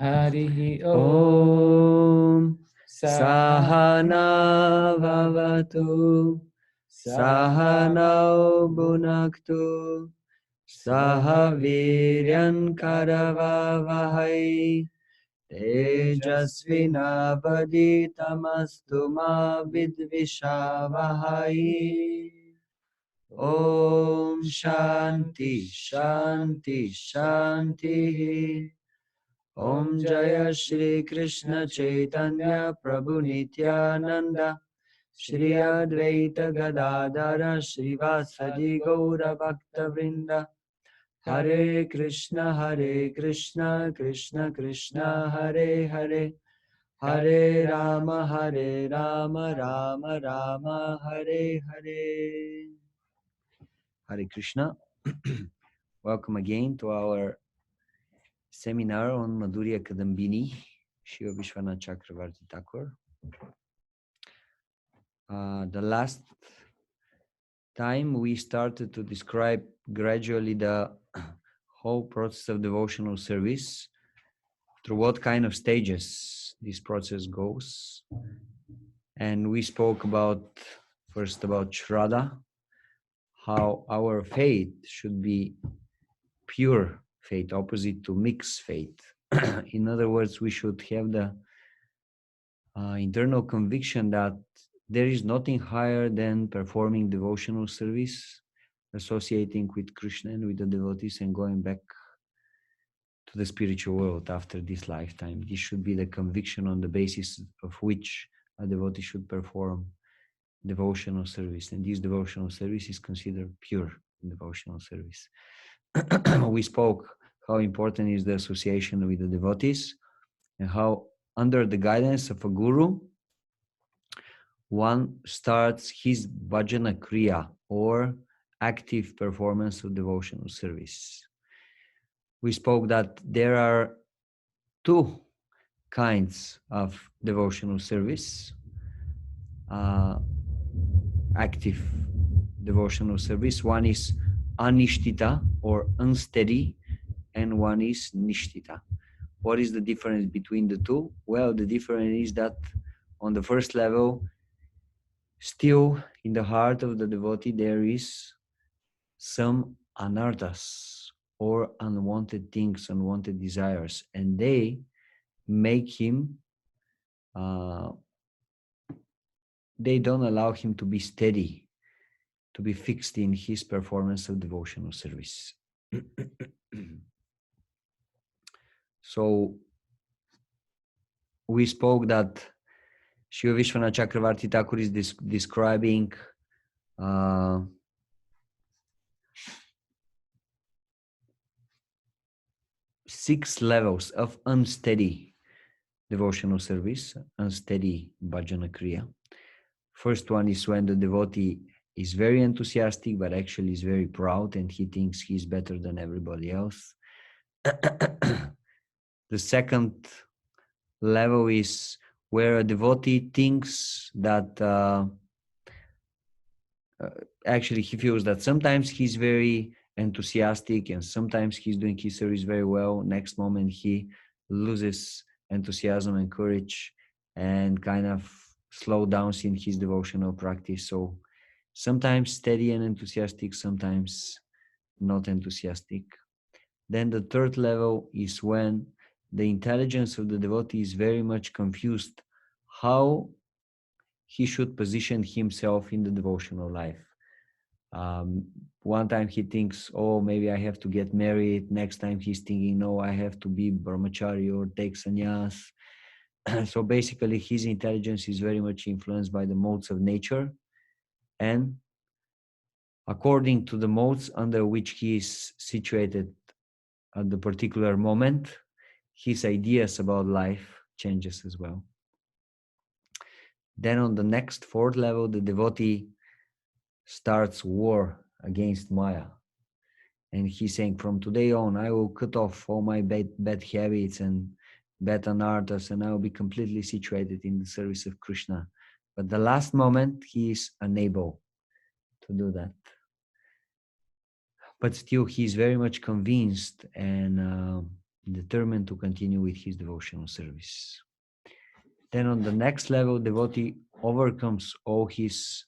Harihi Om Sahana Sahana Vavatu Sahanao Bhunaktu Sahaviryan Karavavahai Tejasvinavaditamastu ma vidvishavahai. Om Shanti Shanti Shanti. Om Jaya Shri Krishna Chaitanya Prabhu Nityananda Shri Advaita Gadadara Srivasadi Gaura Bhakta Vrinda Hare Krishna Krishna Krishna Hare Hare Hare Rama Rama Rama Hare Hare. Hare Krishna. Welcome again to our seminar on Madhurya Kadambini, Shiva Vishwanath Chakravarti Thakur. The last time we started to describe gradually the whole process of devotional service, through what kind of stages this process goes. And we spoke first about Shraddha, how our faith should be pure faith, opposite to mixed faith. In other words, we should have the internal conviction that there is nothing higher than performing devotional service, associating with Krishna and with the devotees, and going back to the spiritual world after this lifetime. This should be the conviction on the basis of which a devotee should perform devotional service. And this devotional service is considered pure devotional service. We spoke how important is the association with the devotees, and how under the guidance of a guru, one starts his bhajana kriya, or active performance of devotional service. We spoke that there are two kinds of devotional service. Active devotional service. One is anishtita, or unsteady, and one is nishtita. What is the difference between the two? Well, the difference is that on the first level, still in the heart of the devotee, there is some anarthas, or unwanted things, unwanted desires, and they make him, they don't allow him to be steady, to be fixed in his performance of devotional service. So we spoke that Shiva Vishwanath Chakravarti Thakur is describing six levels of unsteady devotional service, unsteady bhajana kriya. First one is when the devotee is very enthusiastic, but actually is very proud, and he thinks he's better than everybody else. The second level is where a devotee thinks that actually he feels that sometimes he's very enthusiastic and sometimes he's doing his service very well. Next moment he loses enthusiasm and courage and kind of slow down in his devotional practice. So sometimes steady and enthusiastic, sometimes not enthusiastic. Then the third level is when the intelligence of the devotee is very much confused how he should position himself in the devotional life. One time he thinks, oh, maybe I have to get married. Next time he's thinking, no, I have to be brahmachari or take sannyas. So basically his intelligence is very much influenced by the modes of nature, and according to the modes under which he is situated at the particular moment, his ideas about life changes as well. Then on the next fourth level, the devotee starts war against Maya. And he's saying, from today on, I will cut off all my bad habits and bad anarthas, and I will be completely situated in the service of Krishna. But the last moment, he is unable to do that. But still, he is very much convinced, and determined to continue with his devotional service. Then on the next level, devotee overcomes all his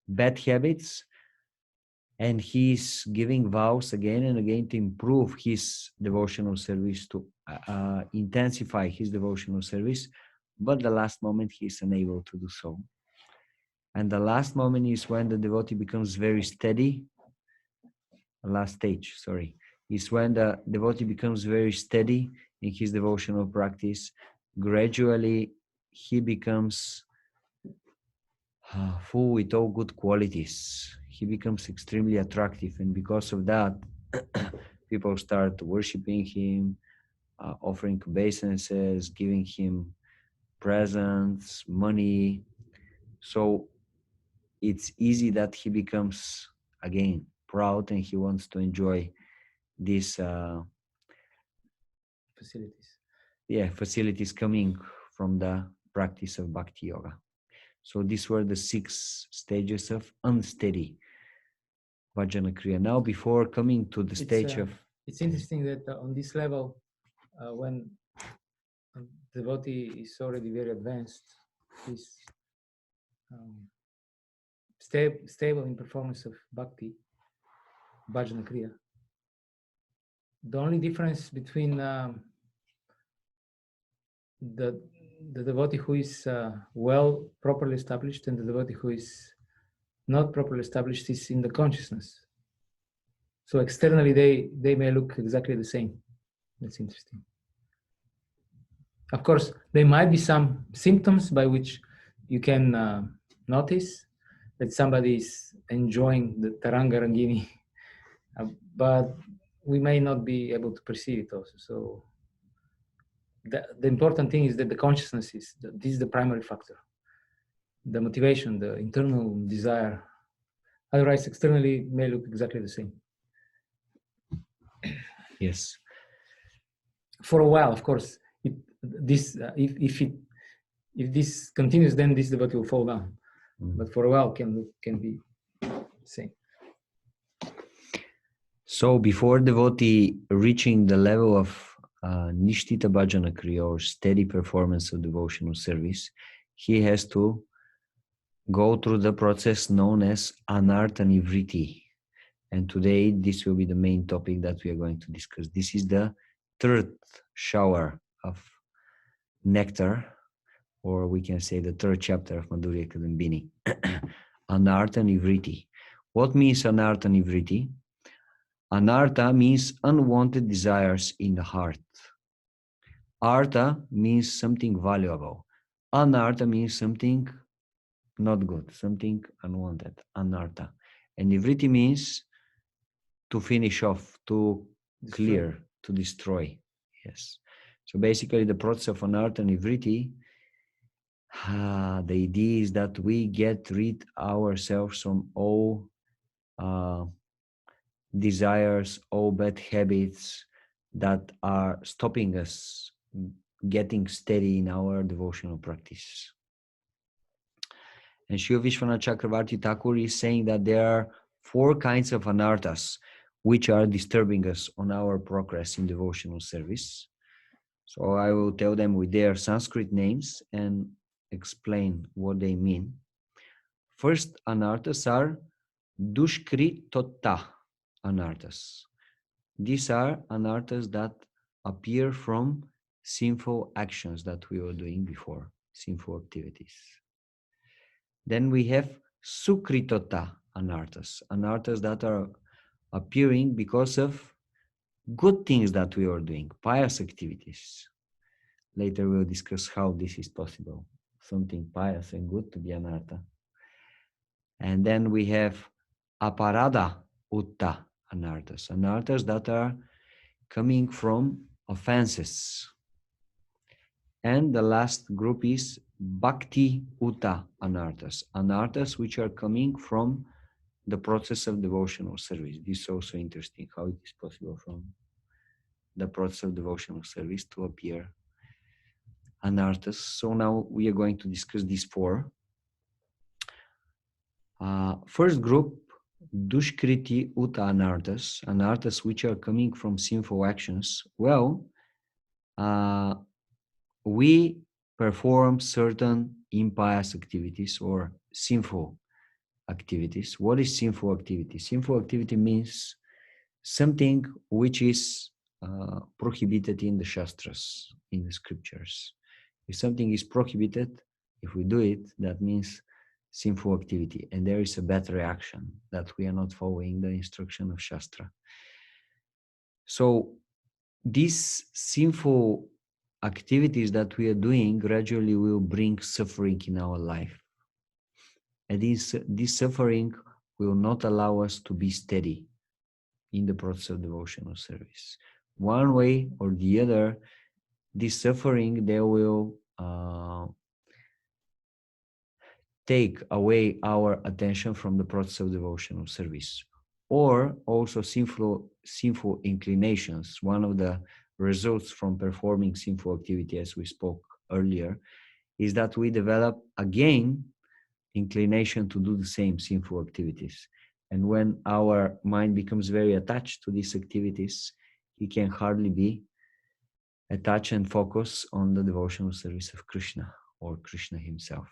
bad habits, and he's giving vows again and again to improve his devotional service, to intensify his devotional service, but the last moment he's unable to do so. And the last moment is when the devotee becomes very steady. Last stage, sorry, is when the devotee becomes very steady in his devotional practice. Gradually, he becomes full with all good qualities. He becomes extremely attractive, and because of that, people start worshiping him, offering obeisances, giving him presents, money. So it's easy that he becomes again proud, and he wants to enjoy these facilities coming from the practice of bhakti yoga. So these were the 6 stages of unsteady bhajana kriya. Now, before coming to the stage of... It's interesting that on this level, when the devotee is already very advanced, he's stable in performance of bhakti, bhajana kriya. The only difference between the devotee who is well properly established and the devotee who is not properly established is in the consciousness. So externally they may look exactly the same. That's interesting. Of course, there might be some symptoms by which you can notice that somebody is enjoying the Taranga Rangini, but we may not be able to perceive it also. So the important thing is that the consciousness this is the primary factor. The motivation, the internal desire. Otherwise, externally may look exactly the same. Yes. For a while, of course, if this continues, then this devotee will fall down. But for a while, can be the same. So before devotee reaching the level of Nishtita Bhajana Kriya, or steady performance of devotional service, he has to go through the process known as Anartha Nivriti. And today, this will be the main topic that we are going to discuss. This is the 3rd shower of nectar, or we can say the 3rd chapter of Madhurya Kadambini. Anartha Nivriti. What means Anartha Nivriti? Anartha means unwanted desires in the heart. Artha means something valuable. Anartha means something not good, something unwanted. Anartha. And Nivriti means to finish off, to clear, to destroy. Yes. So basically, the process of Anartha Nivriti, the idea is that we get rid ourselves from all desires, all bad habits that are stopping us getting steady in our devotional practice. And Sri Vishwanath Chakravarti Thakur is saying that there are 4 kinds of anarthas which are disturbing us on our progress in devotional service. So I will tell them with their Sanskrit names and explain what they mean. First anarthas are dushkritota anarthas. These are anarthas that appear from sinful actions that we were doing before, sinful activities. Then we have sukritota anarthas, anarthas that are appearing because of good things that we are doing, pious activities. Later we'll discuss how this is possible, something pious and good to be anartha. And then we have aparada utta anarthas, anarthas that are coming from offenses. And the last group is bhakti utta anarthas, anarthas which are coming from the process of devotional service. This is also interesting, how it is possible from the process of devotional service to appear anarthas. So now we are going to discuss these 4. First group dushkriti uta anarthas which are coming from sinful actions, well, we perform certain impious activities or sinful activities. What is sinful activity? Sinful activity means something which is prohibited in the Shastras, in the scriptures. If something is prohibited, if we do it, that means sinful activity. And there is a bad reaction that we are not following the instruction of Shastra. So these sinful activities that we are doing gradually will bring suffering in our life. And this suffering will not allow us to be steady in the process of devotional service. One way or the other, this suffering, they will take away our attention from the process of devotional service. Or also sinful inclinations. One of the results from performing sinful activity, as we spoke earlier, is that we develop again inclination to do the same sinful activities. And when our mind becomes very attached to these activities, it can hardly be attached and focus on the devotional service of Krishna or Krishna himself.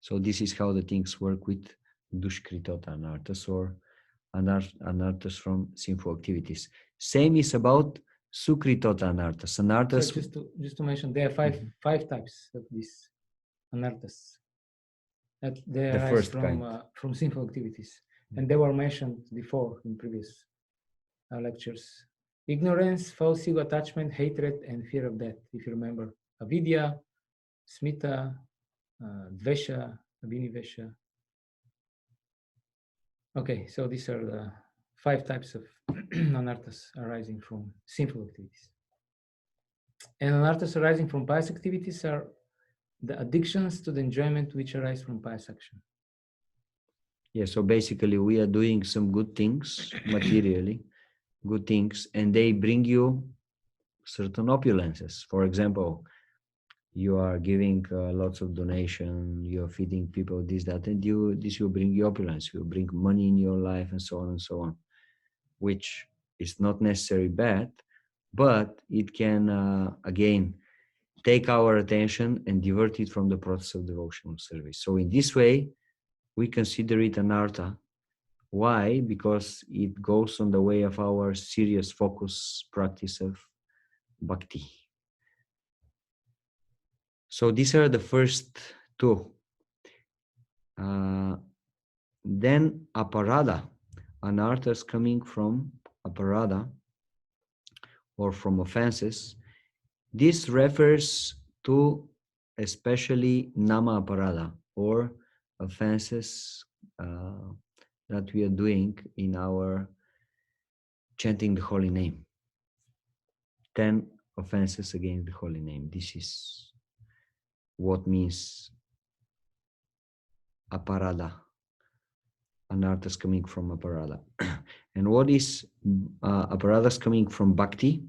So this is how the things work with dushkritota anarthas or anarthas from sinful activities. Same is about sukritota anarthas. Anarthas. So just to mention, there are five types of these anarthas. That they arise from sinful activities, and they were mentioned before in previous lectures. Ignorance, false ego attachment, hatred, and fear of death. If you remember, avidya, smita, dvesha, abhinivesha. Okay, so these are the five types of anarthas arising from sinful activities. And anarthas arising from pious activities are the addictions to the enjoyment which arise from pious action. Yeah, so basically we are doing some good things, materially, good things, and they bring you certain opulences. For example, you are giving lots of donation, you are feeding people, this, that, and this will bring you opulence, will bring money in your life, and so on and so on, which is not necessarily bad, but it can, again, take our attention and divert it from the process of devotional service. So in this way, we consider it anartha. Why? Because it goes on the way of our serious focus practice of bhakti. So these are the first two. Then aparada, anarthas coming from aparada or from offenses. This refers to especially nama aparada or offenses that we are doing in our chanting the holy name. 10 offenses against the holy name. This is what means aparada, anarthas coming from aparada. And what is aparadas coming from bhakti?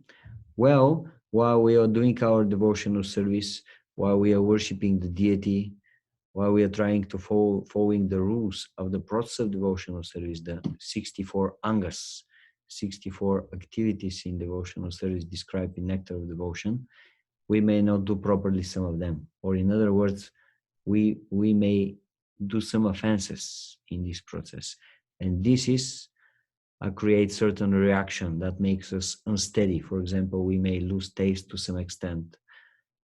Well, while we are doing our devotional service, while we are worshipping the deity, while we are trying to following the rules of the process of devotional service, the 64 angas, 64 activities in devotional service described in Nectar of Devotion, we may not do properly some of them. Or in other words, we may do some offenses in this process. And this is creates certain reaction that makes us unsteady. For example, we may lose taste to some extent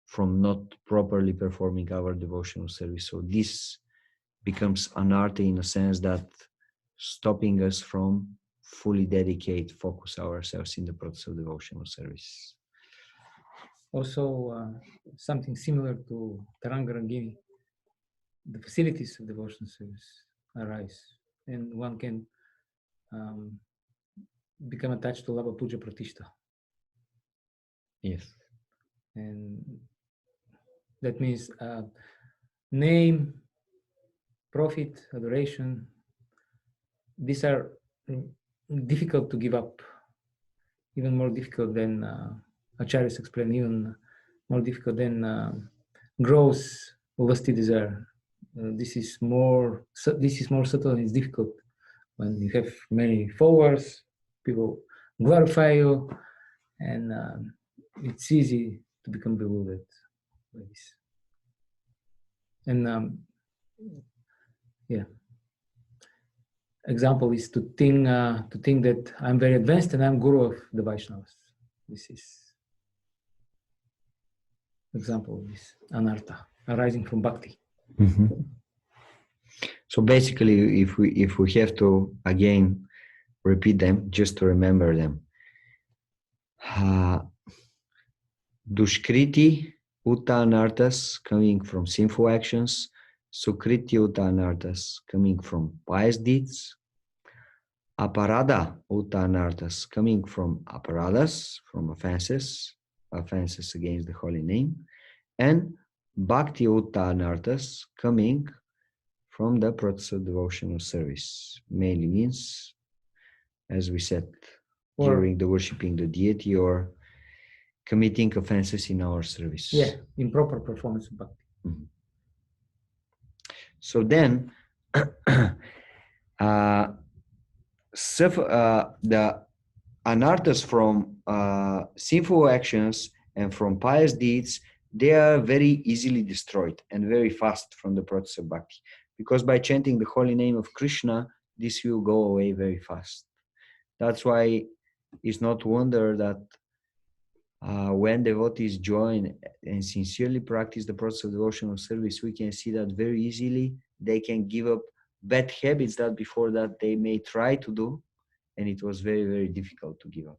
from not properly performing our devotional service. So this becomes anartha in a sense that stopping us from fully focus ourselves in the process of devotional service. Also, something similar to Taranga Rangini, the facilities of devotional service arise, and one can become attached to Lava Puja Pratishta. Yes. And that means name, profit, adoration, these are difficult to give up, even more difficult than Acharyas explained, even more difficult than gross lusty desire, this is more subtle and it's difficult. When you have many followers, people glorify you, and it's easy to become bewildered by this. And yeah, example is to think that I'm very advanced and I'm guru of the Vaishnavas. This is example of this anartha arising from bhakti. Mm-hmm. So basically, if we have to again repeat them, just to remember them. Dushkriti uta anarthas, coming from sinful actions. Sukriti uta anarthas, coming from pious deeds. Aparada uta anarthas, coming from aparadas, from offenses against the holy name. And bhakti uta anarthas, coming from the process of devotional service. Mainly means, as we said, during the worshipping the deity or committing offenses in our service. Yeah, improper performance of bhakti. Mm-hmm. So then, the anarthas from sinful actions and from pious deeds, they are very easily destroyed and very fast from the process of bhakti. Because by chanting the holy name of Krishna, this will go away very fast. That's why it's not wonder that when devotees join and sincerely practice the process of devotional service, we can see that very easily they can give up bad habits that before that they may try to do, and it was very, very difficult to give up.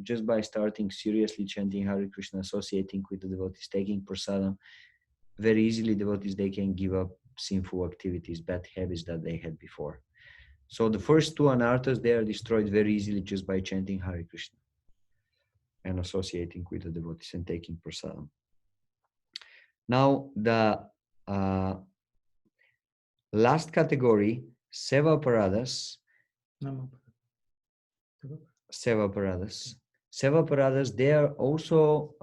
Just by starting seriously chanting Hare Krishna, associating with the devotees, taking prasadam, very easily devotees, they can give up sinful activities, bad habits that they had before. So the first two anarthas, they are destroyed very easily just by chanting Hare Krishna and associating with the devotees and taking prasadam. Now the last category, seva paradas. Seva paradas, they are also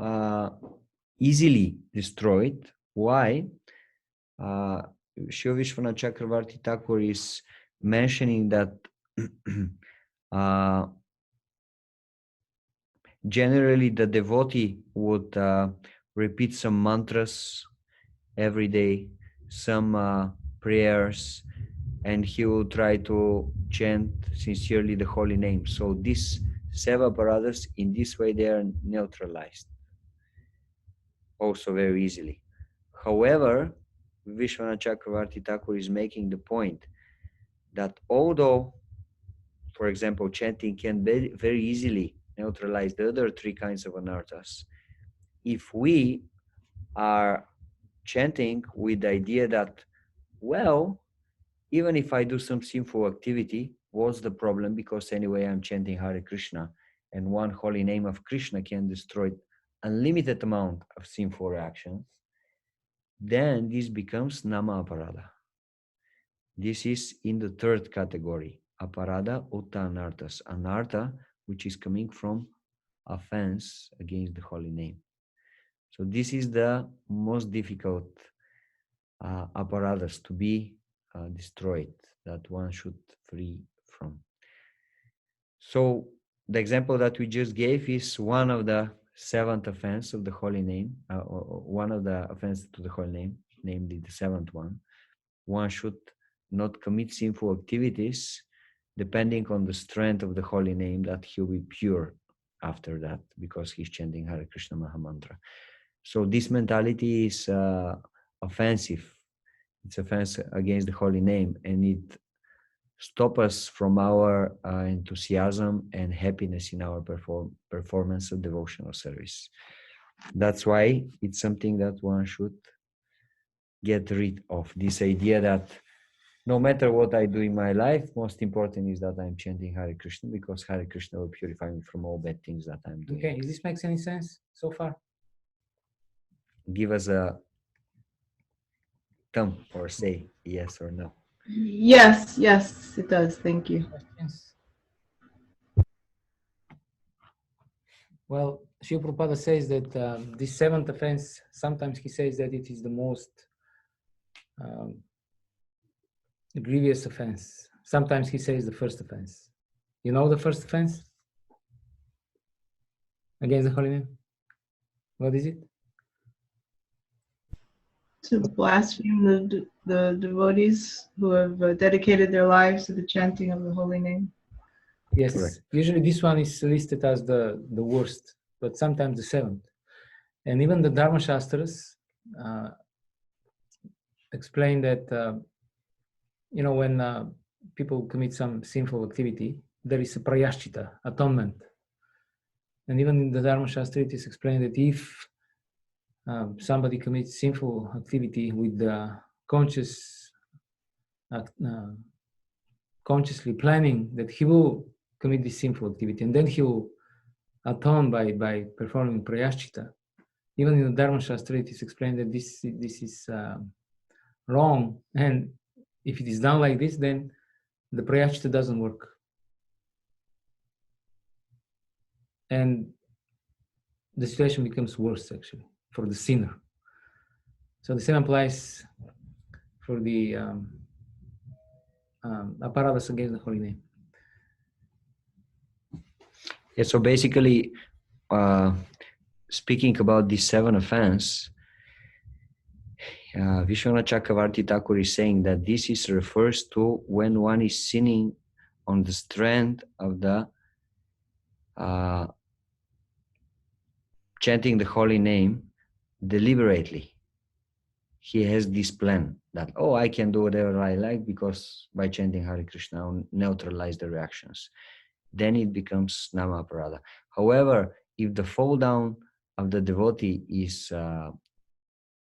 easily destroyed. Why? Sri Vishwanath Chakravarti Thakur is mentioning that generally the devotee would repeat some mantras every day, some prayers, and he will try to chant sincerely the holy name. So these seva paradas, in this way, they are neutralized also very easily. However, Vishwanath Chakravarti Thakur is making the point that although, for example, chanting can very easily neutralize the other three kinds of anarthas, if we are chanting with the idea that, well, even if I do some sinful activity, what's the problem? Because anyway, I'm chanting Hare Krishna, and one holy name of Krishna can destroy unlimited amount of sinful reactions. Then this becomes nama aparada. This is in the third category, aparada uta anarthas, anartha, which is coming from offense against the holy name. So this is the most difficult apparatus to be destroyed, that one should free from. So the example that we just gave is one of the seventh offense of the holy name, one of the offenses to the holy name, namely the seventh one. One should not commit sinful activities depending on the strength of the holy name, that he'll be pure after that because he's chanting Hare Krishna Mahamantra. So this mentality is offensive. It's offense against the holy name, and it stops us from our enthusiasm and happiness in our performance of devotional service. That's why it's something that one should get rid of, this idea that no matter what I do in my life, most important is that I'm chanting Hare Krishna, because Hare Krishna will purify me from all bad things that I'm doing. Okay, does this make any sense so far? Give us a thumb or say yes or no. Yes, it does. Thank you. Questions? Well, Srila Prabhupada says that this seventh offense, sometimes he says that it is the most grievous offense. Sometimes he says the first offense. You know the first offense against the holy name? What is it? To blaspheme the devotees who have dedicated their lives to the chanting of the holy name. Yes, Correct. usually this one is listed as the worst, but sometimes the seventh. And even the Dharma Shastras explain that, when people commit some sinful activity, there is a prayashchita, atonement. And even in the Dharma Shastra, it is explained that if somebody commits sinful activity with consciously planning that he will commit this sinful activity, and then he will atone by performing prayashchita. Even in the Dharma Shastra, it is explained that this is wrong, and if it is done like this, then the prayashchita doesn't work. And the situation becomes worse, actually, for the sinner. So the same applies for the apparatus against the holy name. Yeah, so basically, speaking about these 7 offense, Vishwanath Chakravarti Thakur is saying that this is refers to when one is sinning on the strength of the chanting the holy name deliberately. He has this plan that, I can do whatever I like because by chanting Hare Krishna, I'll neutralize the reactions. Then it becomes Nama Aparada. However, if the fall down of the devotee is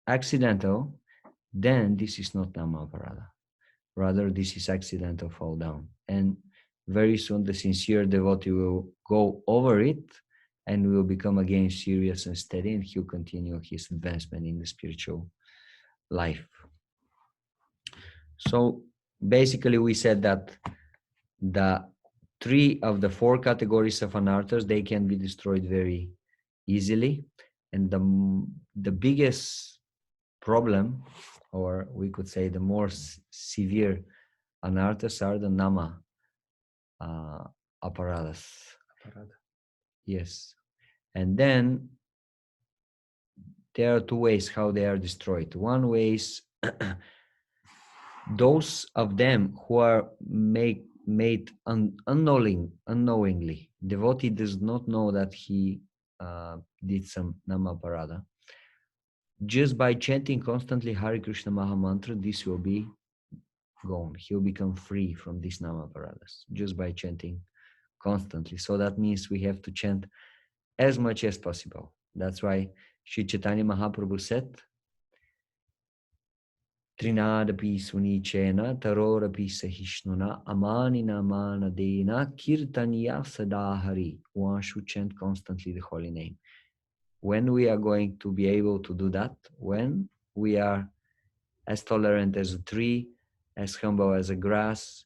accidental, then this is not Nama Aparada. Rather, this is accidental fall down. And very soon the sincere devotee will go over it and will become again serious and steady, and he'll continue his advancement in the spiritual life. So basically we said that the 3 of the 4 categories of anarthas, they can be destroyed very easily. And the biggest problem, or we could say the more severe anarthas, are the nama aparadas. Yes. And then there are 2 ways how they are destroyed. One way is those of them who are made unknowingly. Devotee does not know that he did some nama parada. Just by chanting constantly Hare Krishna Maha Mantra, this will be gone. He'll become free from these nama paradas just by chanting constantly. So that means we have to chant as much as possible. That's why Sri Chaitanya Mahaprabhu said, Trinadapi Sunichena Tarorapi Sahishnuna Amanina Manadena Kirtaniya Sadahari. One should chant constantly the holy name. When we are going to be able to do that? When we are as tolerant as a tree, as humble as a grass,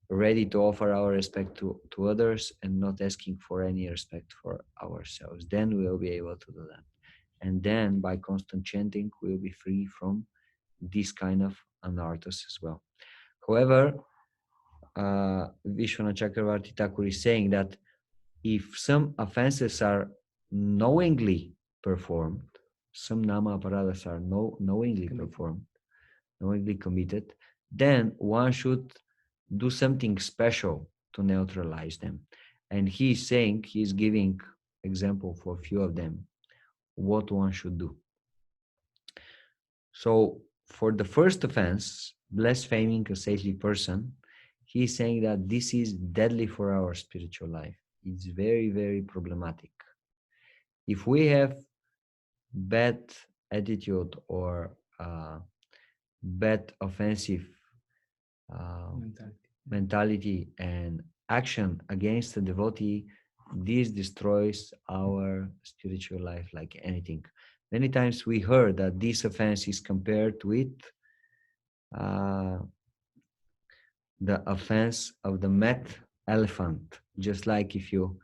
ready to offer our respect to others and not asking for any respect for ourselves. Then we will be able to do that. And then by constant chanting, we will be free from this kind of anarthas as well. However, Vishwanath Chakravarti Thakur is saying that if some offenses are knowingly performed, some nama aparadas are knowingly performed, knowingly committed, then one should do something special to neutralize them. And he's saying, he's giving example for a few of them, what one should do. So for the first offense, blaspheming a saintly person, he's saying that this is deadly for our spiritual life. It's very, very problematic. If we have bad attitude or bad offensive mentality and action against the devotee, this destroys our spiritual life like anything. Many times we heard that this offense is compared with the offense of the mad elephant. Just like if you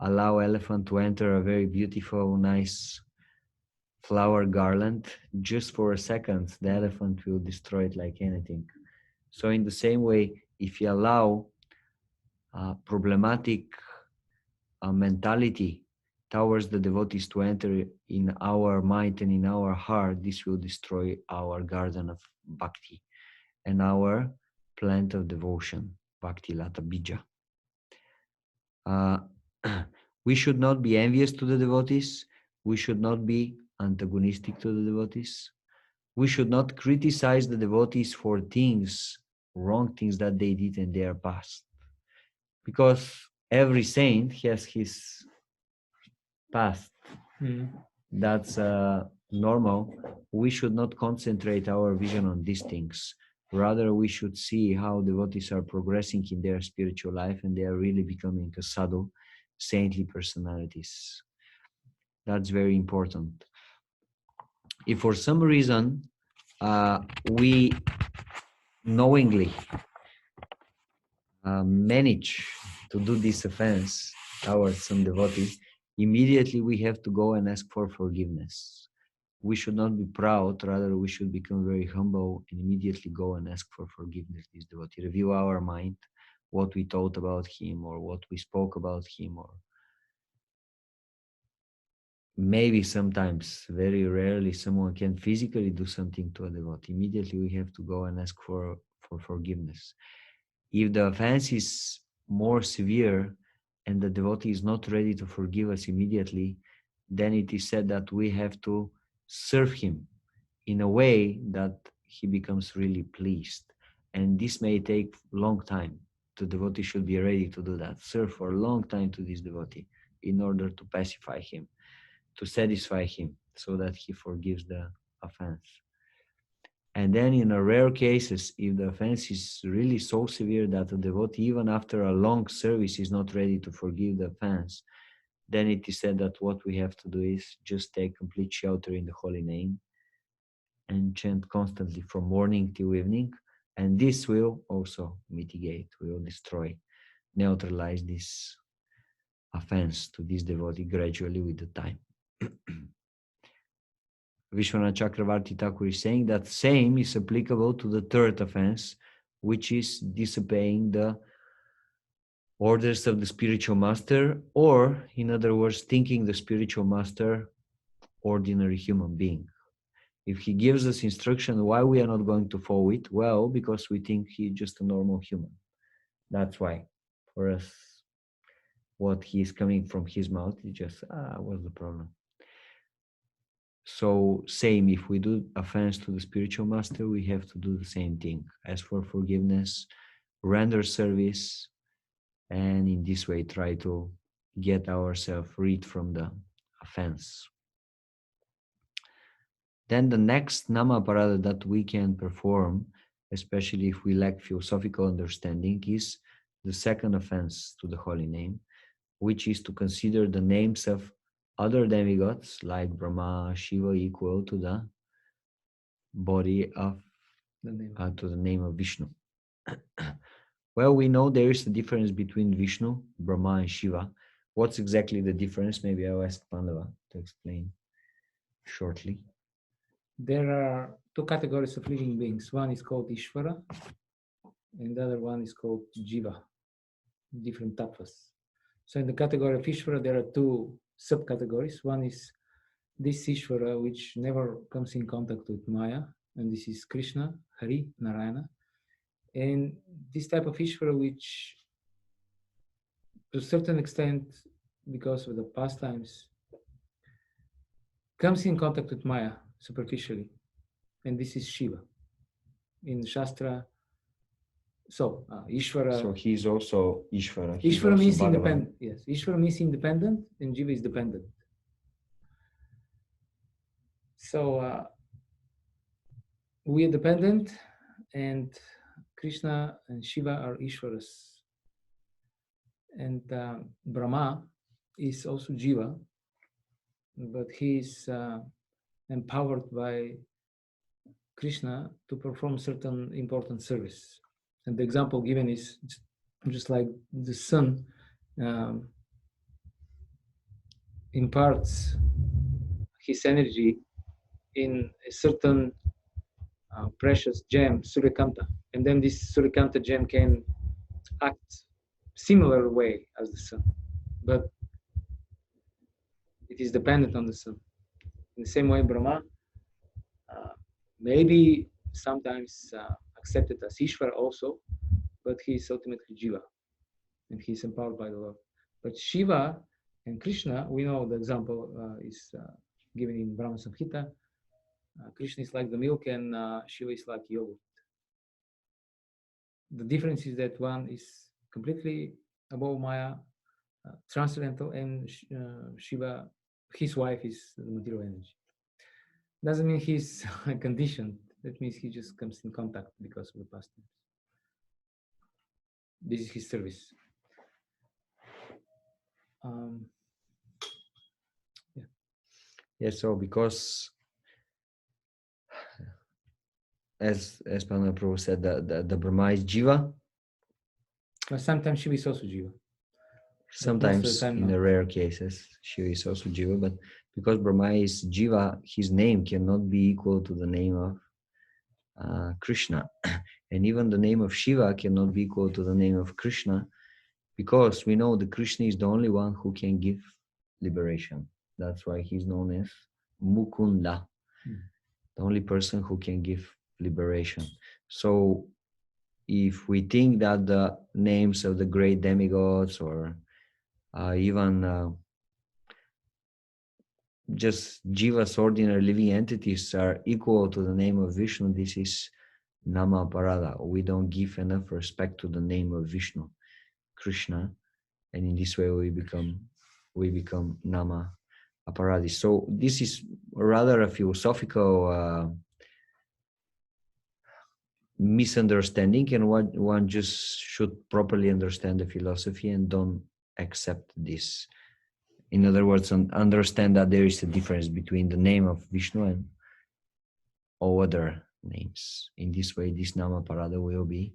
allow elephant to enter a very beautiful, nice flower garland, just for a second, the elephant will destroy it like anything. So in the same way, if you allow problematic mentality towards the devotees to enter in our mind and in our heart, this will destroy our garden of bhakti and our plant of devotion, bhakti lata bija. We should not be envious to the devotees. We should not be antagonistic to the devotees. We should not criticize the devotees for things, wrong things that they did in their past. Because every saint has his past. That's normal. We should not concentrate our vision on these things. Rather, we should see how devotees are progressing in their spiritual life and they are really becoming a sadhu, saintly personalities. That's very important. If for some reason we knowingly manage to do this offense towards some devotee, immediately we have to go and ask for forgiveness. We should not be proud, rather we should become very humble and immediately go and ask for forgiveness this devotee. Review our mind, what we thought about him or what we spoke about him, or maybe sometimes, very rarely, someone can physically do something to a devotee. Immediately we have to go and ask for forgiveness. If the offense is more severe and the devotee is not ready to forgive us immediately, then it is said that we have to serve him in a way that he becomes really pleased. And this may take a long time. The devotee should be ready to do that. Serve for a long time to this devotee in order to pacify him, to satisfy him, so that he forgives the offense. And then in a rare cases, if the offense is really so severe that the devotee, even after a long service, is not ready to forgive the offense, then it is said that what we have to do is just take complete shelter in the holy name and chant constantly from morning till evening. And this will also mitigate, will destroy, neutralize this offense to this devotee gradually with the time. Vishwanath Chakravarti Thakur is saying that same is applicable to the third offense, which is disobeying the orders of the spiritual master, or in other words, thinking the spiritual master ordinary human being. If he gives us instruction, why we are not going to follow it? Well, because we think he's just a normal human. That's why. For us, what he is coming from his mouth is just, what's the problem? So same, if we do offense to the spiritual master, we have to do the same thing. Ask for forgiveness, render service, and in this way try to get ourselves rid from the offense. Then the next nama parada that we can perform, especially if we lack philosophical understanding, is the second offense to the holy name, which is to consider the names of other demigods like Brahma, Shiva equal to the body of to the name of Vishnu. Well, we know there is a difference between Vishnu, Brahma, and Shiva. What's exactly the difference? Maybe I'll ask Pandava to explain shortly. There are two categories of living beings. One is called Ishvara, and the other one is called Jiva, different tattvas. So in the category of Ishvara, there are two subcategories. One is this Ishvara, which never comes in contact with Maya, and this is Krishna, Hari, Narayana. And this type of Ishvara, which to a certain extent, because of the pastimes, comes in contact with Maya superficially, and this is Shiva. In Shastra, Ishvara. So he's also Ishvara. Ishvara means independent. Yes, Ishvara means independent, and Jiva is dependent. So we are dependent, and Krishna and Shiva are Ishvaras. And Brahma is also Jiva, but he is empowered by Krishna to perform certain important service. And the example given is just like the sun imparts his energy in a certain precious gem, Suryakanta, and then this Surikanta gem can act similar way as the sun, but it is dependent on the sun. In the same way, Brahma maybe sometimes accepted as Ishvara also, but he is ultimately Jiva, and he is empowered by the Lord. But Shiva and Krishna, we know the example is given in Brahma Samhita. Krishna is like the milk, and Shiva is like yogurt. The difference is that one is completely above Maya, transcendental, and Shiva, his wife, is the material energy. Doesn't mean he's conditioned. That means he just comes in contact because of the pastimes. This is his service. Yeah. Yeah. So because as Padma Prabhu said, the Brahma is Jiva. But sometimes Shiva is also Jiva. Sometimes in the rare cases, Shiva is also Jiva, but because Brahma is Jiva, his name cannot be equal to the name of Krishna. And even the name of Shiva cannot be equal to the name of Krishna, because we know that Krishna is the only one who can give liberation. That's why he's known as Mukunda, the only person who can give liberation. So if we think that the names of the great demigods or even just Jivas, ordinary living entities, are equal to the name of Vishnu, this is Nama Parada. We don't give enough respect to the name of Vishnu, Krishna, and in this way we become Nama Aparadi. So this is rather a philosophical misunderstanding, and what one just should properly understand the philosophy and don't accept this. In other words, understand that there is a difference between the name of Vishnu and all other names. In this way, this Nama Parada will be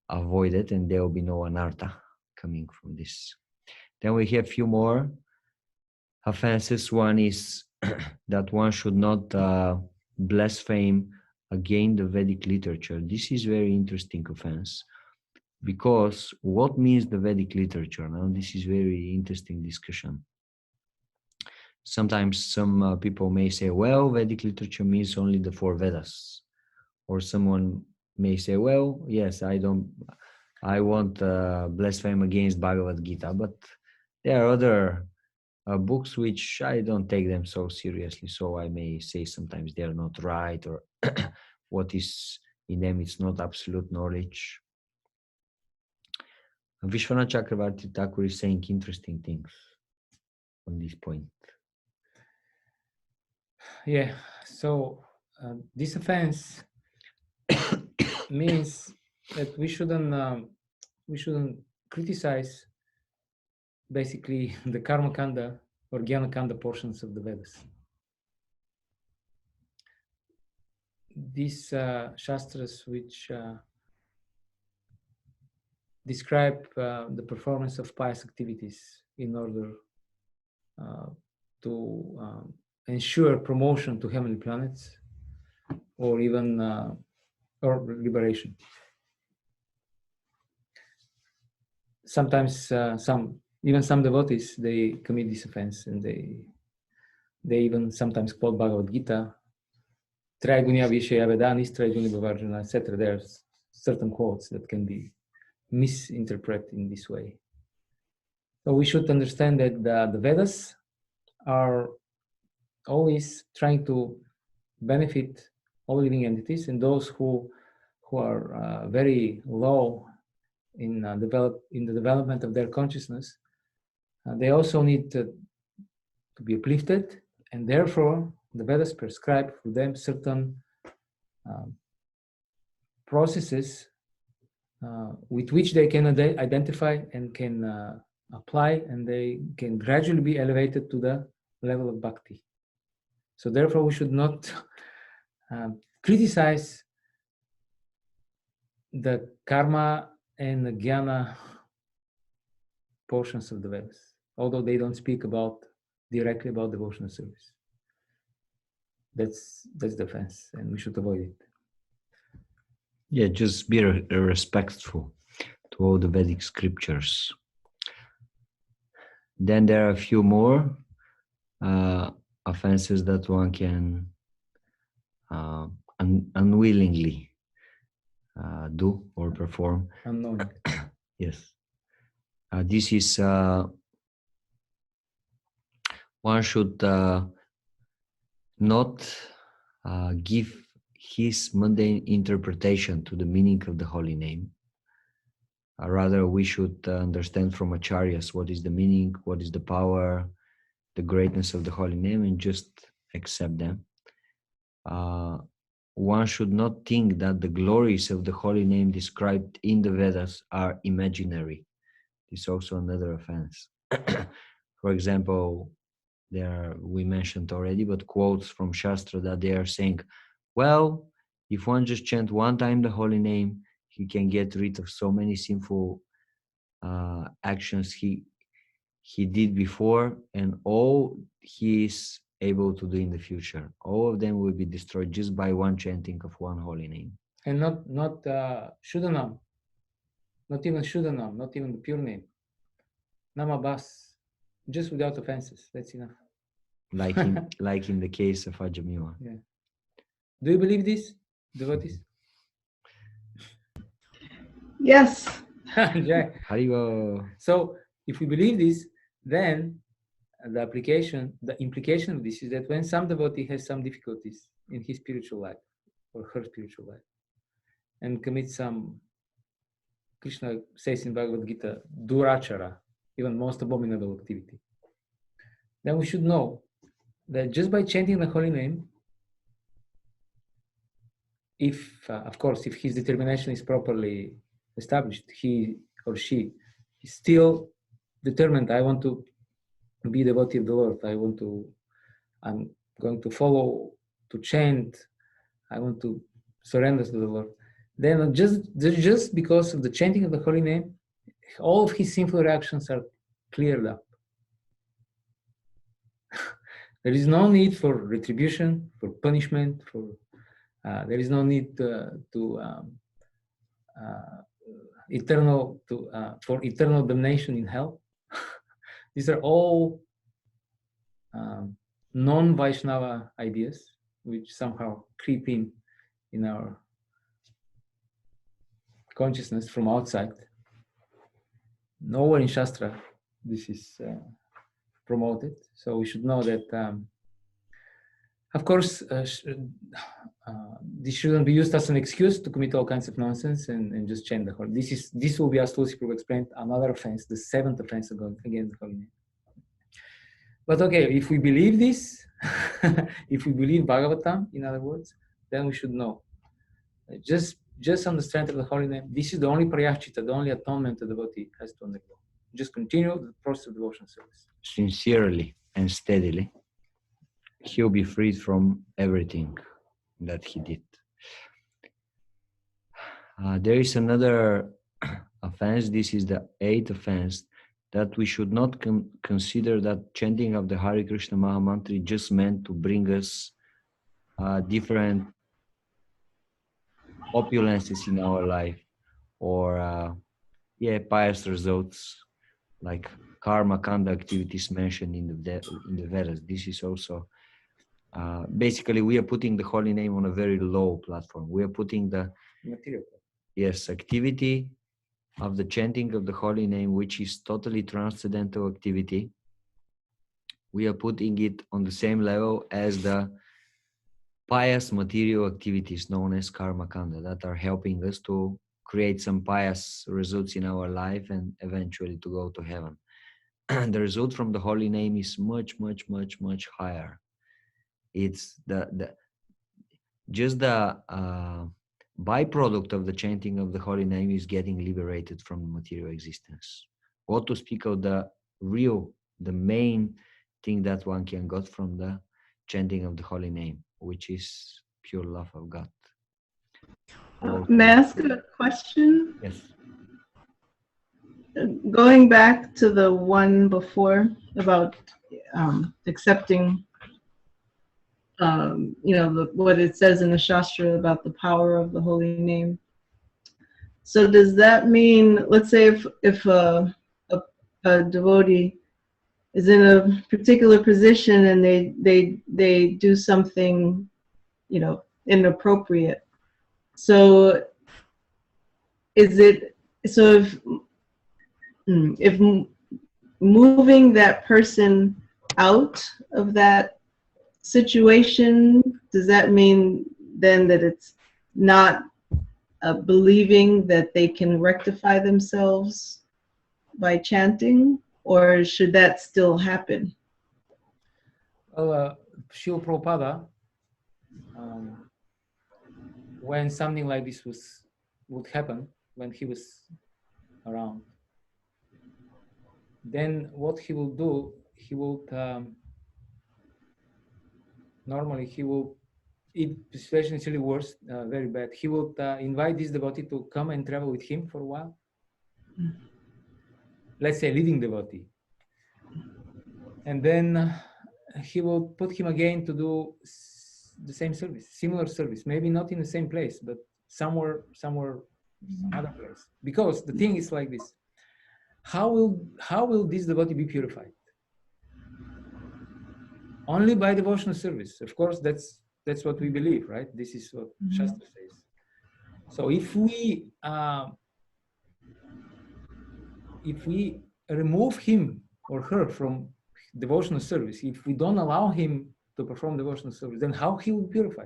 avoided and there will be no anartha coming from this. Then we have a few more offenses. One is that one should not blaspheme against the Vedic literature. This is very interesting offense, because what means the Vedic literature? Now, this is very interesting discussion. Sometimes some people may say, well, Vedic literature means only the 4 Vedas. Or someone may say, well, yes, I won't blaspheme against Bhagavad Gita, but there are other books which I don't take them so seriously, so I may say sometimes they are not right, or what is in them is not absolute knowledge. Vishwanath Chakravarti Thakur is saying interesting things on this point. Yeah, so this offense means that we shouldn't criticize basically the Karma Kanda or Jnana Kanda portions of the Vedas. These shastras which describe the performance of pious activities in order to ensure promotion to heavenly planets, or even or liberation. Sometimes some devotees, they commit this offense, and they even sometimes quote Bhagavad Gita, Traigunya Vishaya Vedanis, Traigunya Bhavarjana, etc. There are certain quotes that can be misinterpreted in this way. So we should understand that the Vedas are always trying to benefit all living entities, and those who are very low in the development of their consciousness, they also need to be uplifted, and therefore the Vedas prescribe for them certain processes with which they can identify and can apply, and they can gradually be elevated to the level of bhakti. So therefore we should not criticize the karma and the jnana portions of the Vedas, although they don't speak directly about devotional service. That's the offense, and we should avoid it. Yeah, just be respectful to all the Vedic scriptures. Then there are a few more offenses that one can unwillingly do or perform. Unknowing. Yes. This is one should not give his mundane interpretation to the meaning of the holy name. Rather, we should understand from acharyas what is the meaning, what is the power, the greatness of the holy name, and just accept them. One should not think that the glories of the holy name described in the Vedas are imaginary. This is also another offense. For example, we mentioned already, but quotes from Shastra that they are saying, well, if one just chant one time the holy name, he can get rid of so many sinful actions he did before, and all he is able to do in the future. All of them will be destroyed just by one chanting of one holy name. And not Shuddhanam, not even Shuddhanam, not even the pure name. Namabas, just without offenses. That's enough. Like in the case of Ajamila. Yeah. Do you believe this, devotees? Yes. Yeah. Haribo. So if we believe this, then the implication of this is that when some devotee has some difficulties in his spiritual life or her spiritual life and commits some, Krishna says in Bhagavad Gita, durachara, even most abominable activity, then we should know that just by chanting the holy name, if, of course, if his determination is properly established, he or she is still determined, I want to be devotee of the Lord, I'm going to follow, to chant, I want to surrender to the Lord. Then just because of the chanting of the holy name, all of his sinful reactions are cleared up. There is no need for retribution, for punishment, there is no need for eternal damnation in hell. These are all non-Vaishnava ideas which somehow creep in our consciousness from outside. Nowhere in Shastra this is promoted, so we should know that. Of course, this shouldn't be used as an excuse to commit all kinds of nonsense and just chant the holy. This will be, as Tulsi Prabhu explained, another offense, the seventh offense against the holy name. But okay, if we believe this, if we believe Bhagavatam, in other words, then we should know. Just on the strength of the holy name, this is the only prayachita, the only atonement the devotee has to undergo. Just continue the process of devotion service. Sincerely and steadily, he'll be freed from everything that he did. There is another offense. This is the 8th offense, that we should not consider that chanting of the Hare Krishna Mahamantra just meant to bring us different opulences in our life, or pious results like karma kanda activities mentioned in the Vedas. This is also basically we are putting the holy name on a very low platform. We are putting the Material. Yes, activity of the chanting of the holy name, which is totally transcendental activity. We are putting it on the same level as the pious material activities known as karma kanda that are helping us to create some pious results in our life and eventually to go to heaven. The result from the holy name is much, much, much, much higher. It's the byproduct of the chanting of the holy name is getting liberated from material existence. What to speak of the main thing that one can get from the chanting of the holy name, which is pure love of God. May I ask a question? Yes. Going back to the one before about accepting, what it says in the Shastra about the power of the holy name. So does that mean, let's say if a devotee is in a particular position and they do something, inappropriate. So is it, so if moving that person out of that situation, does that mean then that it's not believing that they can rectify themselves by chanting, or should that still happen? Well, Srila Prabhupada, when something like this would happen, when he was around, then what he will do, he will normally he will, it situation is really worse, very bad. He would invite this devotee to come and travel with him for a while. Let's say leading devotee, and then he will put him again to do the same service, similar service, maybe not in the same place, but somewhere, some other place. Because the thing is like this: how will this devotee be purified? Only by devotional service. Of course, that's what we believe, right? This is what Shastra says. So if we remove him or her from devotional service, if we don't allow him to perform devotional service, then how he will purify?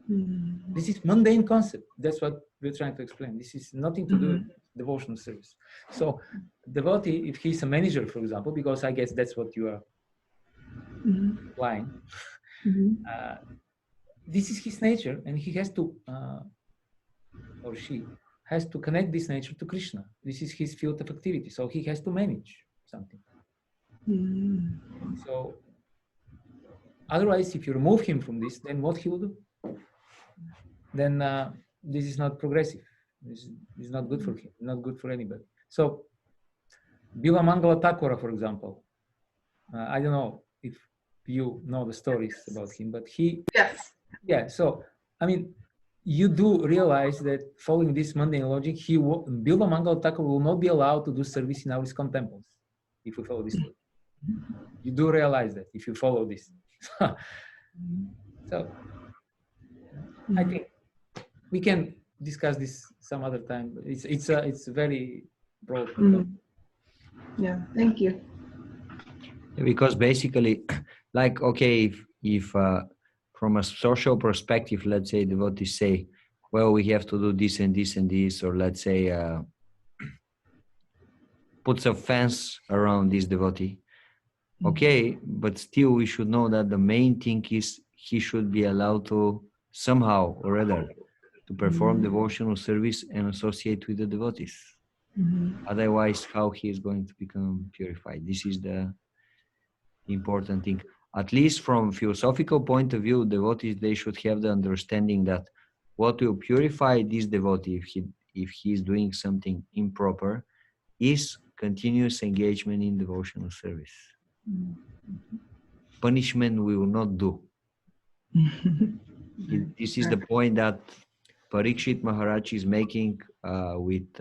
This is mundane concept. That's what we're trying to explain. This is nothing to do with devotional service. So devotee, if he's a manager, for example, because I guess that's what you are implying, this is his nature, and he has to, or she has to connect this nature to Krishna. This is his field of activity. So he has to manage something. So otherwise, if you remove him from this, then what he will do? Then this is not progressive. This is not good for him, not good for anybody. So Bila Mangala Thakura, for example, I don't know if you know the stories about him, but yeah, so I mean, you do realize that following this mundane logic, Bila Mangala Thakura will not be allowed to do service in our ISKCON temples if we follow this logic. You do realize that if you follow this. So I think we can discuss this some other time. But it's very broad. Yeah, thank you. Because basically, like, okay, if from a social perspective, let's say devotees say, well, we have to do this and this and this, or let's say puts a fence around this devotee. Okay, but still we should know that the main thing is he should be allowed to somehow or other to perform devotional service and associate with the devotees. Otherwise, how he is going to become purified? This is the important thing. At least from philosophical point of view, devotees, they should have the understanding that what will purify this devotee if he is doing something improper is continuous engagement in devotional service. Punishment we will not do. This is the point that Parikshit Maharaj is making with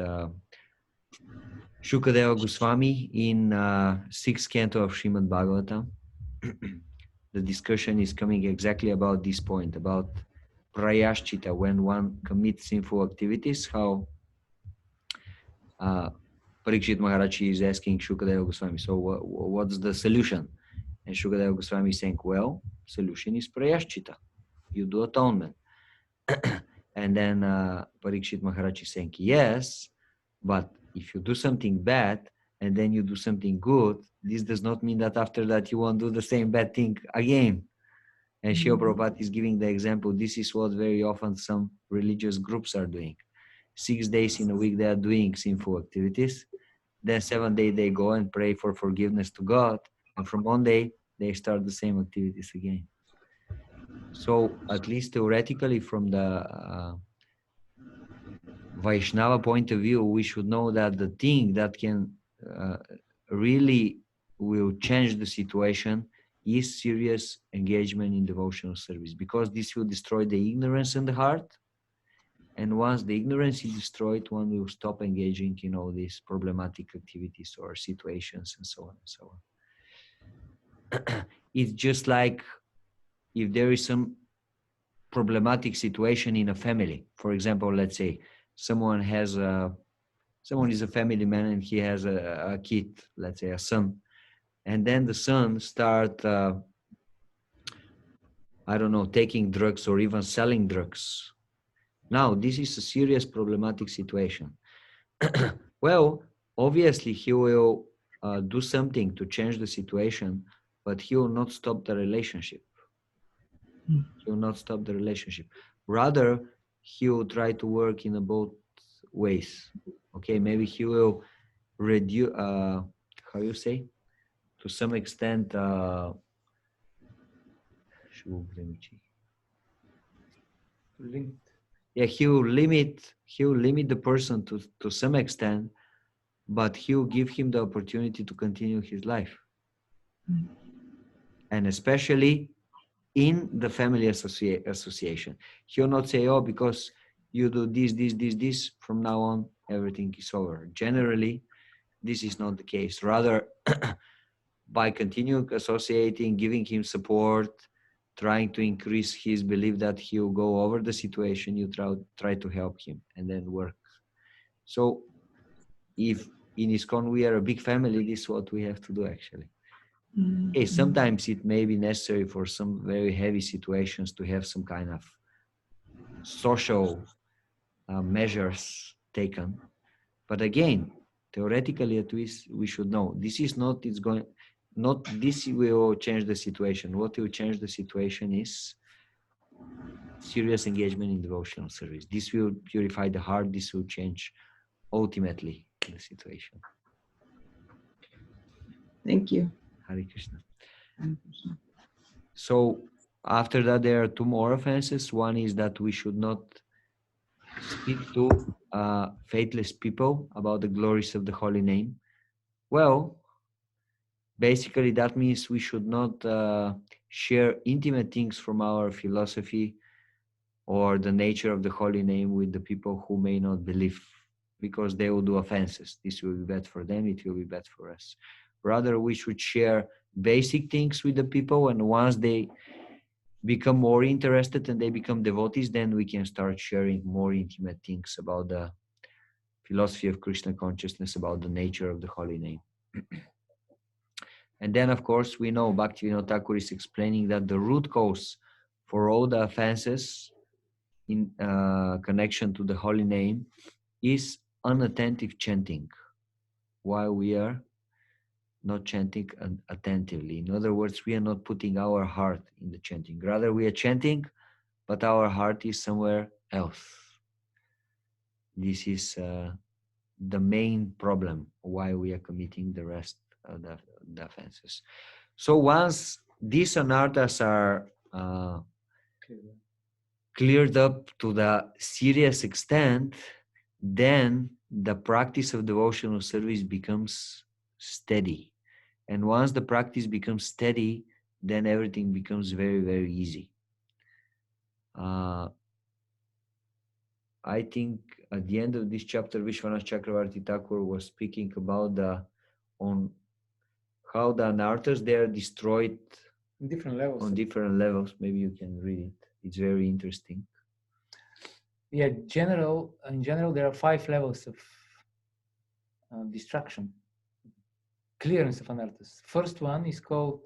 Shukadeva Goswami in 6th canto of Srimad Bhagavatam. The discussion is coming exactly about this point, about prayashchita, when one commits sinful activities, how Parikshit Maharaj is asking Shukadeva Goswami, so what's the solution? And Shukadeva Goswami is saying, well, solution is prayashchita. You do atonement. And then Parikshit Maharaj is saying, yes, but if you do something bad and then you do something good, this does not mean that after that you won't do the same bad thing again. And Srila Prabhupada is giving the example. This is what very often some religious groups are doing. 6 days in a week they are doing sinful activities. Then 7th day they go and pray for forgiveness to God. And from one day they start the same activities again. So at least theoretically from the Vaishnava point of view, we should know that the thing that can really will change the situation is serious engagement in devotional service, because this will destroy the ignorance in the heart, And once the ignorance is destroyed, one will stop engaging in all these problematic activities or situations and so on and so on. It's just like if there is some problematic situation in a family. For example, let's say someone is a family man and he has a kid, let's say a son, and then the son start I don't know, taking drugs or even selling drugs. Now this is a serious problematic situation. Well, obviously he will do something to change the situation, but he will not stop the relationship. He will not stop the relationship. Rather, he will try to work in both ways. Okay, maybe he will reduce, how you say, to some extent, Limit. yeah, he will limit the person to some extent, but he will give him the opportunity to continue his life. And especially in the family association. He'll not say, oh, because you do this, from now on, everything is over. Generally, this is not the case. Rather, by continuing associating, giving him support, trying to increase his belief that he'll go over the situation, you try to help him and then work. So if in ISKCON we are a big family, this is what we have to do actually. Okay, sometimes it may be necessary for some very heavy situations to have some kind of social measures taken. But again, theoretically, at least we should know this is not, not this will change the situation. What will change the situation is serious engagement in devotional service. This will purify the heart. This will change ultimately the situation. Thank you. Hare Krishna. So after that, there are two more offenses. One is that we should not speak to faithless people about the glories of the holy name. Well, basically that means we should not share intimate things from our philosophy or the nature of the holy name with the people who may not believe, because they will do offenses. This will be bad for them, it will be bad for us. Rather, we should share basic things with the people, and once they become more interested and they become devotees, then we can start sharing more intimate things about the philosophy of Krishna consciousness, about the nature of the holy name. And then, of course, we know Bhaktivinoda Thakur is explaining that the root cause for all the offenses in connection to the holy name is unattentive chanting, while we are not chanting attentively. In other words, we are not putting our heart in the chanting. Rather, we are chanting, but our heart is somewhere else. This is the main problem why we are committing the rest of the offenses. So once these anarthas are cleared up to the serious extent, then the practice of devotional service becomes steady. And once the practice becomes steady, then everything becomes very, very easy. I think at the end of this chapter, Vishwanath Chakravarti Thakur was speaking about on how the anarthas, they are destroyed Different levels. on different levels. Maybe you can read it. It's very interesting. Yeah, in general, there are 5 levels of destruction, clearance of anarthas. First one is called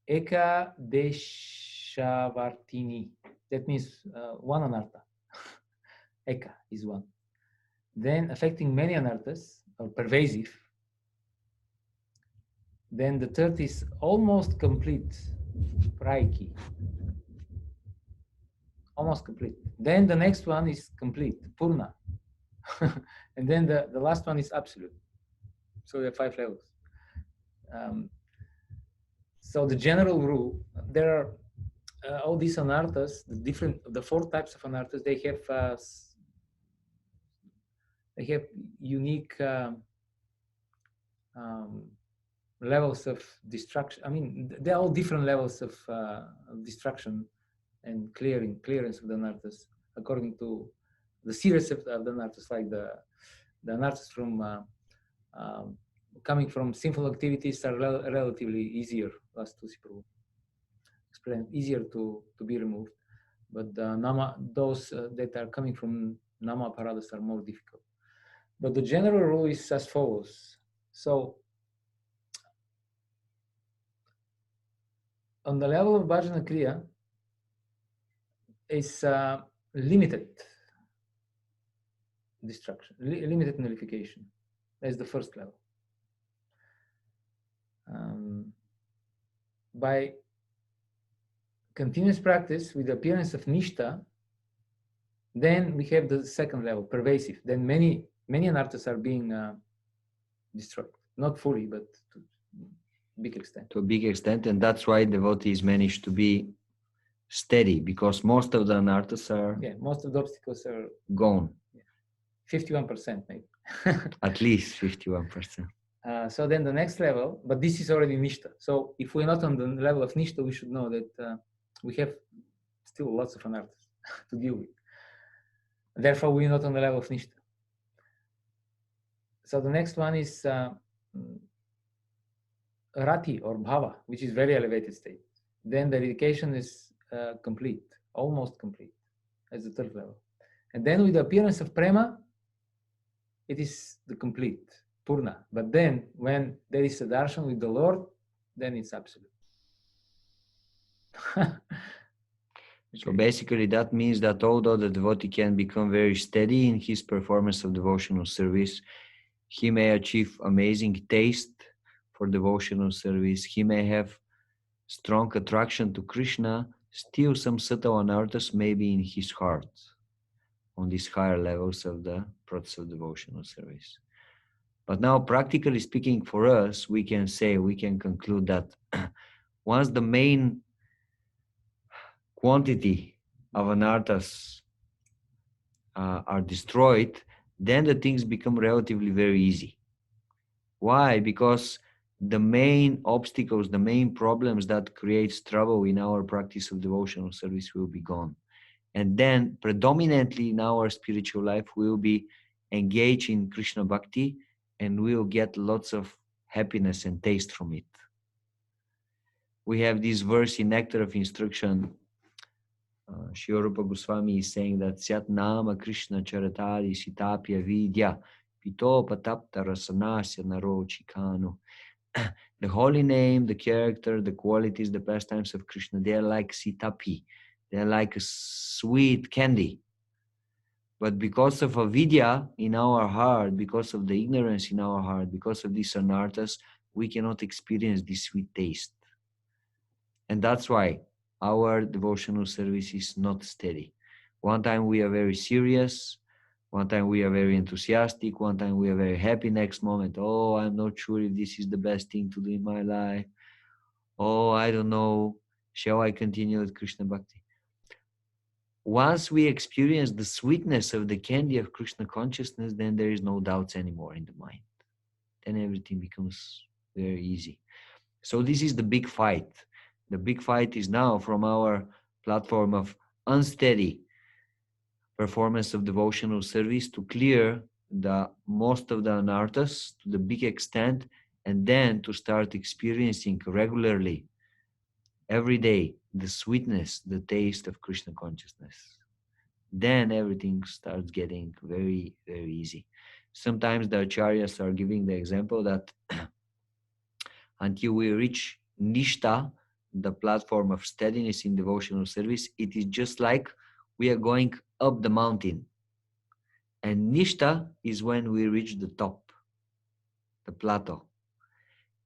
Eka Deshavartini. That means one anartha. Eka is one. Then affecting many anarthas, or pervasive. Then the third is almost complete, Praiki. Almost complete. Then the next one is complete, Purna. And then the last one is absolute. So there are 5 levels. So the general rule, there are all these anarthas, the 4 types of anarthas, they have unique levels of destruction. I mean, they're all different levels of destruction and clearance of the anarthas according to the series of the anarthas, like the anarthas from coming from sinful activities are relatively easier, last Tusi Prabhu explained, easier to be removed. But those that are coming from nama paradas are more difficult. But the general rule is as follows. So on the level of bhajana kriya, is limited destruction, limited nullification. That's the first level. By continuous practice with the appearance of nishta, then we have the second level, pervasive. Then many anarthas are being destroyed, not fully, but to a big extent. To a big extent, and that's why devotees manage to be steady, because most of the anarthas are most of the obstacles are gone. 51% maybe. At least 51%. So then the next level, but this is already nishta. So if we're not on the level of nishta, we should know that we have still lots of anarthas to deal with. Therefore, we're not on the level of nishta. So the next one is rati or bhava, which is very elevated state. Then the dedication is complete, almost complete, as the third level. And then with the appearance of prema, it is the complete, purna. But then when there is a darshan with the Lord, then it's absolute. So basically that means that although the devotee can become very steady in his performance of devotional service, he may achieve amazing taste for devotional service, he may have strong attraction to Krishna, still some subtle anarthas may be in his heart on these higher levels of the process of devotional service. But now, practically speaking, for us, we can conclude that once the main quantity of anarthas are destroyed, then the things become relatively very easy. Why? Because the main obstacles, the main problems that creates trouble in our practice of devotional service will be gone. And then predominantly in our spiritual life, we will be engaged in Krishna Bhakti and we will get lots of happiness and taste from it. We have this verse in Nectar of Instruction. Sri Rupa Goswami is saying that Syat Nama Krishna Charatari Sitapya Vidya Pito Patapta Rasanasya Naro Chikanu. The holy name, the character, the qualities, the pastimes of Krishna, they are like sitapi. They are like a sweet candy. But because of avidya in our heart, because of the ignorance in our heart, because of these anarthas, we cannot experience this sweet taste. And that's why our devotional service is not steady. One time we are very serious, one time we are very enthusiastic, one time we are very happy, next moment, oh, I'm not sure if this is the best thing to do in my life. Oh, I don't know, shall I continue with Krishna Bhakti? Once we experience the sweetness of the candy of Krishna consciousness, then there is no doubts anymore in the mind. Then everything becomes very easy. So this is the big fight. The big fight is now from our platform of unsteady performance of devotional service to clear the most of the anarthas to the big extent, and then to start experiencing regularly, every day, the sweetness, the taste of Krishna consciousness. Then everything starts getting very, very easy. Sometimes the acharyas are giving the example that until we reach nishta, the platform of steadiness in devotional service, it is just like we are going up the mountain. And nishta is when we reach the top, the plateau.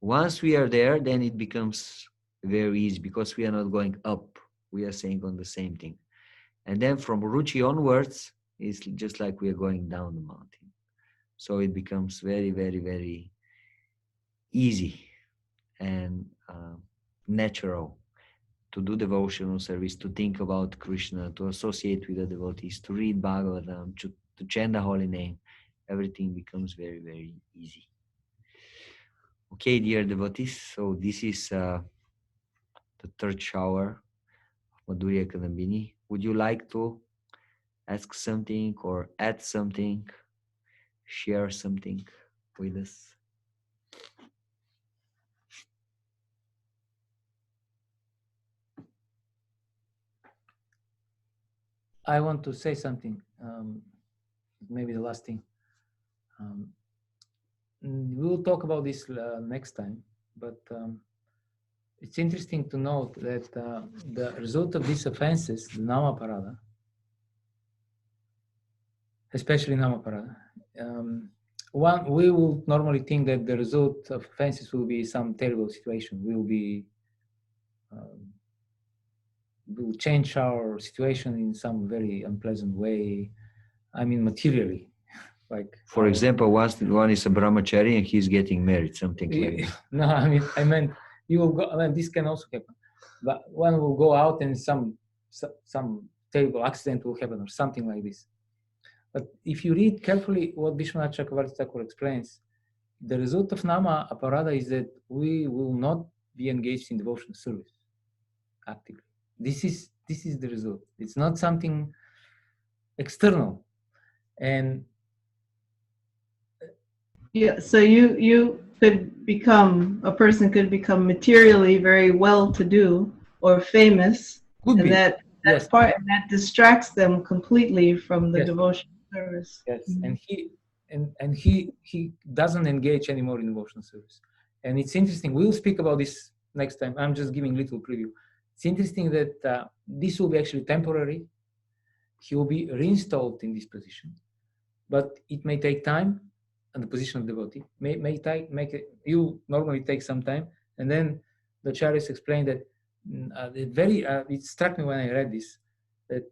Once we are there, then it becomes very easy because we are not going up. We are saying on the same thing. And then from ruchi onwards, it's just like we are going down the mountain. So it becomes very, very, very easy and natural to do devotional service, to think about Krishna, to associate with the devotees, to read Bhagavatam, to chant the holy name. Everything becomes very, very easy. Okay, dear devotees, so this is the third shower of Madhurya Kadambini. Would you like to ask something or add something, share something with us? I want to say something, maybe the last thing. We'll talk about this next time, but it's interesting to note that the result of these offenses, the Namaparada, especially Namaparada, one, we will normally think that the result of offenses will be some terrible situation. Will change our situation in some very unpleasant way. I mean, materially. Like, for example, one is a brahmachari and he's getting married, something like that. No, I meant you will go. I mean, this can also happen, but one will go out and some terrible accident will happen or something like this. But if you read carefully what Vishwanath Chakravarti Thakur explains, the result of Nama Aparada is that we will not be engaged in devotional service actively. This is the result. It's not something external. And yeah, so you could become, a person could become materially very well-to-do or famous, could and be. that Yes. part that distracts them completely from the Yes. devotional service. Yes, Mm-hmm. and he doesn't engage anymore in devotional service. And it's interesting. We'll speak about this next time. I'm just giving a little preview. It's interesting that this will be actually temporary. He will be reinstalled in this position, but it may take time. And the position of devotee you normally take some time. And then the Acharyas explained that it struck me when I read this, that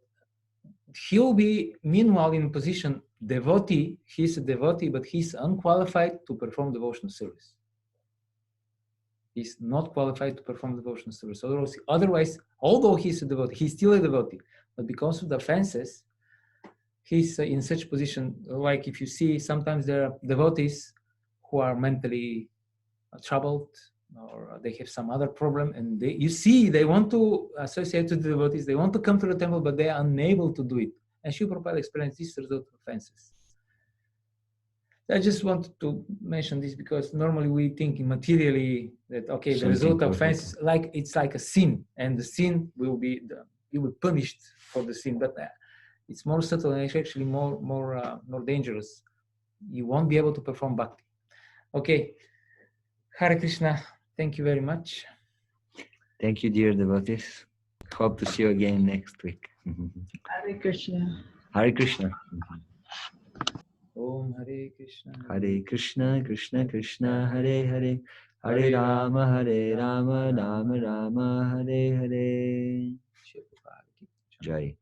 he'll be meanwhile in position devotee. He's a devotee, but he's unqualified to perform devotional service. He's not qualified to perform devotional service. Otherwise, although he's a devotee, he's still a devotee. But because of the offenses, he's in such position. Like if you see, sometimes there are devotees who are mentally troubled, or they have some other problem, and they want to associate with the devotees, they want to come to the temple, but they are unable to do it. And Srila Prabhupada experienced this result of offenses. I just wanted to mention this because normally we think materially that, okay, the result of offenses, it's like a sin, and the sin will be punished for the sin, but it's more subtle and it's actually more dangerous. You won't be able to perform bhakti. Okay, Hare Krishna. Thank you very much. Thank you, dear devotees. Hope to see you again next week. Hare Krishna. Hare Krishna. Om Hare Krishna. Hare Krishna, Krishna Krishna, Hare Hare. Hare Rama, Rama Rama, Hare Hare. Jai.